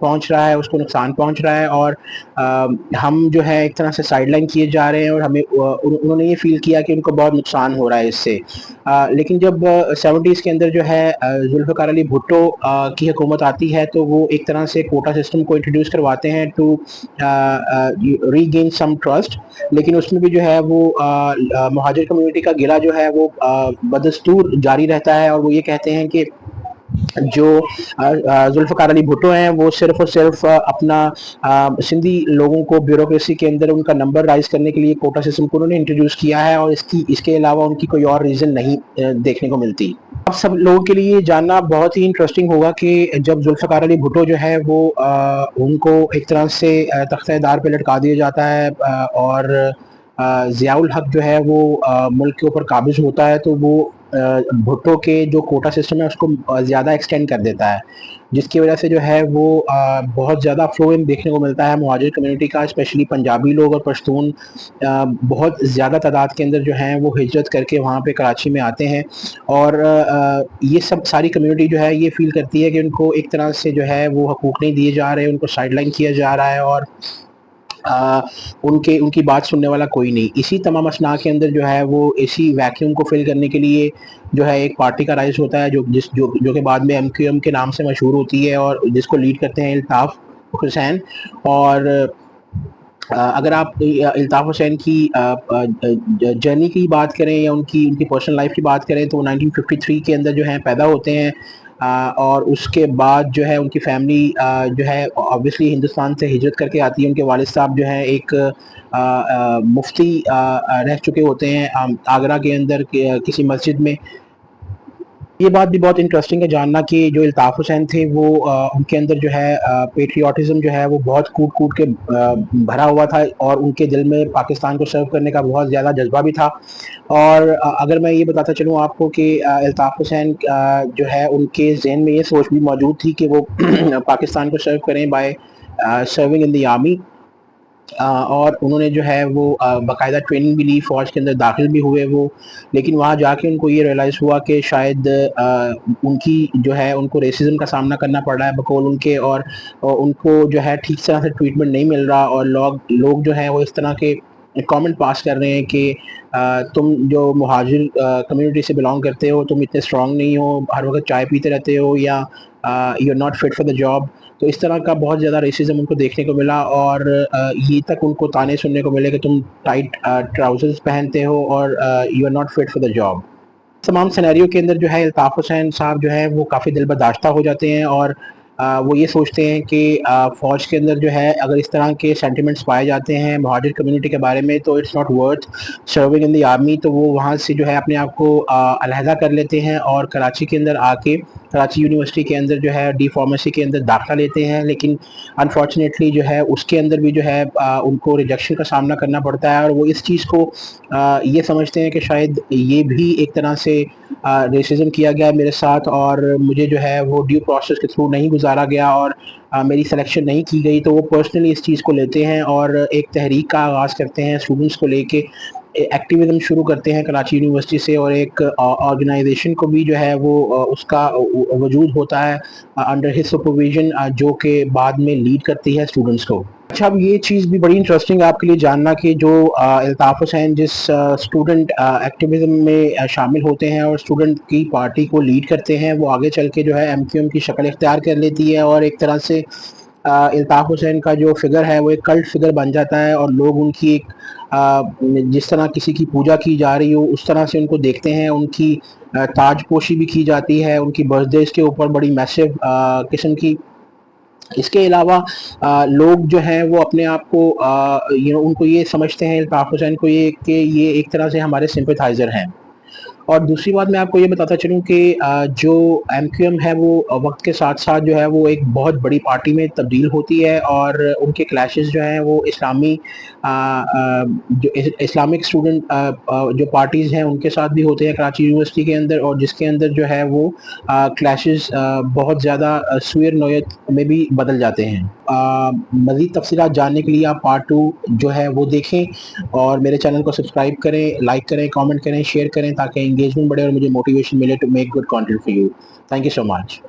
پہنچ رہا ہے، اس کو نقصان پہنچ رہا ہے، اور ہم جو ہے ایک طرح سے سائڈ لائن کیے جا رہے ہیں، اور ہمیں انہوں نے یہ فیل کیا کہ ان کو بہت نقصان ہو رہا ہے اس سے. لیکن جب 70s کے اندر جو ہے ذوالفقار علی بھٹو کی حکومت آتی ہے تو وہ ایک طرح سے کوٹا سسٹم کو انٹروڈیوس کرواتے ہیں to regain some trust. لیکن اس میں بھی جو ہے وہ مہاجر کمیونٹی کا گلہ جو ہے وہ بدستور جاری رہتا ہے، اور وہ یہ کہتے ہیں کہ جو ذوالفقار علی بھٹو ہیں وہ صرف اور صرف اپنا سندھی لوگوں کو بیوروکریسی کے اندر ان کا نمبر رائز کرنے کے لیے کوٹا سسٹم کو انہوں نے انٹروڈیوس کیا ہے، اور اس کے علاوہ ان کی کوئی اور ریزن نہیں دیکھنے کو ملتی. اب سب لوگوں کے لیے جاننا بہت ہی انٹرسٹنگ ہوگا کہ جب ذوالفقار علی بھٹو جو ہے وہ ان کو ایک طرح سے تختہ دار پہ لٹکا دیا جاتا ہے، اور ضیاء الحق جو ہے وہ ملک کے اوپر قابض ہوتا ہے، تو وہ بھٹو کے جو کوٹا سسٹم ہے اس کو زیادہ ایکسٹینڈ کر دیتا ہے، جس کی وجہ سے جو ہے وہ بہت زیادہ فلوئنگ دیکھنے کو ملتا ہے مہاجر کمیونٹی کا. اسپیشلی پنجابی لوگ اور پشتون بہت زیادہ تعداد کے اندر جو ہیں وہ ہجرت کر کے وہاں پہ کراچی میں آتے ہیں، اور یہ سب ساری کمیونٹی جو ہے یہ فیل کرتی ہے کہ ان کو ایک طرح سے جو ہے وہ حقوق نہیں دیے جا رہے، ان کو سائڈ لائن کیا جا رہا ہے، اور ان کی بات سننے والا کوئی نہیں. اسی تمام اسنا کے اندر جو ہے وہ اسی ویکیوم کو فل کرنے کے لیے جو ہے ایک پارٹی کا رائز ہوتا ہے جو کہ بعد میں ایم کیو ایم کے نام سے مشہور ہوتی ہے، اور جس کو لیڈ کرتے ہیں الطاف حسین. اور اگر آپ الطاف حسین کی جرنی کی بات کریں یا ان کی پرسنل لائف کی بات کریں تو وہ 1953 کے اندر جو ہیں پیدا ہوتے ہیں، اور اس کے بعد جو ہے ان کی فیملی جو ہے آبویسلی ہندوستان سے ہجرت کر کے آتی ہے. ان کے والد صاحب جو ہیں ایک مفتی رہ چکے ہوتے ہیں آگرہ کے اندر کسی مسجد میں. یہ بات بھی بہت انٹرسٹنگ ہے جاننا کہ جو الطاف حسین تھے وہ ان کے اندر جو ہے پیٹریوٹزم جو ہے وہ بہت کوٹ کے بھرا ہوا تھا، اور ان کے دل میں پاکستان کو سرو کرنے کا بہت زیادہ جذبہ بھی تھا. اور اگر میں یہ بتاتا چلوں آپ کو کہ الطاف حسین جو ہے ان کے ذہن میں یہ سوچ بھی موجود تھی کہ وہ پاکستان کو سرو کریں by serving in the army, اور انہوں نے جو ہے وہ باقاعدہ ٹریننگ بھی لی، فوج کے اندر داخل بھی ہوئے وہ. لیکن وہاں جا کے ان کو یہ ریئلائز ہوا کہ شاید ان کی جو ہے ان کو ریسزم کا سامنا کرنا پڑ رہا ہے بقول ان کے، اور ان کو جو ہے ٹھیک طرح سے ٹریٹمنٹ نہیں مل رہا، اور لوگ جو ہیں وہ اس طرح کے کامنٹ پاس کر رہے ہیں کہ تم جو مہاجر کمیونٹی سے بلانگ کرتے ہو تم اتنے اسٹرانگ نہیں ہو، ہر وقت چائے پیتے رہتے ہو، یا you are not fit for the job. تو اس طرح کا بہت زیادہ ریسزم ان کو دیکھنے کو ملا، اور یہ تک ان کو تانے سننے کو ملے کہ تم ٹائٹ ٹراؤزرز پہنتے ہو اور you are not fit for the job. تمام سینیریو کے اندر جو ہے الطاف حسین صاحب جو ہے وہ کافی دل برداشتہ ہو جاتے ہیں، اور وہ یہ سوچتے ہیں کہ فوج کے اندر جو ہے اگر اس طرح کے سینٹیمنٹس پائے جاتے ہیں مہاجر کمیونٹی کے بارے میں تو it's not worth serving in the army. تو وہ وہاں سے جو ہے اپنے آپ کو علیحدہ کر لیتے ہیں، اور کراچی کے اندر آ کے کراچی یونیورسٹی کے اندر جو ہے ڈی فارمیسی کے اندر داخلہ لیتے ہیں. لیکن انفارچونیٹلی جو ہے اس کے اندر بھی جو ہے ان کو ریجیکشن کا سامنا کرنا پڑتا ہے، اور وہ اس چیز کو یہ سمجھتے ہیں کہ شاید یہ بھی ایک طرح سے ریسزم کیا گیا میرے ساتھ، اور مجھے جو ہے وہ ڈیو پروسیس کے تھرو نہیں گزارا گیا، اور میری سلیکشن نہیں کی گئی. تو وہ پرسنلی اس چیز کو لیتے ہیں اور ایک تحریک کا آغاز کرتے ہیں اسٹوڈنٹس کو لے کے، ایکٹیویزم شروع کرتے ہیں کراچی یونیورسٹی سے، اور ایک آرگنائزیشن کو بھی جو ہے وہ اس کا وجود ہوتا ہے انڈر ہز سپرویژن، جو کہ بعد میں لیڈ کرتی ہے اسٹوڈنٹس کو. اچھا، اب یہ چیز بھی بڑی انٹرسٹنگ ہے آپ کے لیے جاننا کہ جو الطاف حسین جس اسٹوڈنٹ ایکٹیویزم میں شامل ہوتے ہیں اور اسٹوڈنٹ کی پارٹی کو لیڈ کرتے ہیں، وہ آگے چل کے جو ہے ایم کیو ایم کی شکل اختیار کر لیتی ہے، اور ایک طرح سے الطاف حسین کا جو فگر ہے وہ ایک کلٹ فگر بن جاتا ہے، اور لوگ ان کی ایک جس طرح کسی کی پوجا کی جا رہی ہو اس طرح سے ان کو دیکھتے ہیں. ان کی تاج پوشی بھی کی جاتی ہے ان کی برتھ ڈیز کے اوپر بڑی میسو قسم کی. اس کے علاوہ لوگ جو ہیں وہ اپنے آپ کو ان کو یہ سمجھتے ہیں الطاف حسین کو یہ کہ یہ ایک طرح سے ہمارے سمپیتھائزر ہیں. اور دوسری بات میں آپ کو یہ بتاتا چلوں کہ جو ایم کیو ایم ہے وہ وقت کے ساتھ ساتھ جو ہے وہ ایک بہت بڑی پارٹی میں تبدیل ہوتی ہے، اور ان کے کلیشز جو ہیں وہ جو اسلامک اسٹوڈنٹ جو پارٹیز ہیں ان کے ساتھ بھی ہوتے ہیں کراچی یونیورسٹی کے اندر، اور جس کے اندر جو ہے وہ کلیشز بہت زیادہ سوئر نوعیت میں بھی بدل جاتے ہیں. مزید تفصیلات جاننے کے لیے آپ پارٹ 2 جو ہے وہ دیکھیں، اور میرے چینل کو سبسکرائب کریں، لائک کریں، کامنٹ کریں، شیئر کریں، تاکہ انگیجمنٹ بڑھے اور مجھے موٹیویشن ملے to make good content for you. Thank you so much.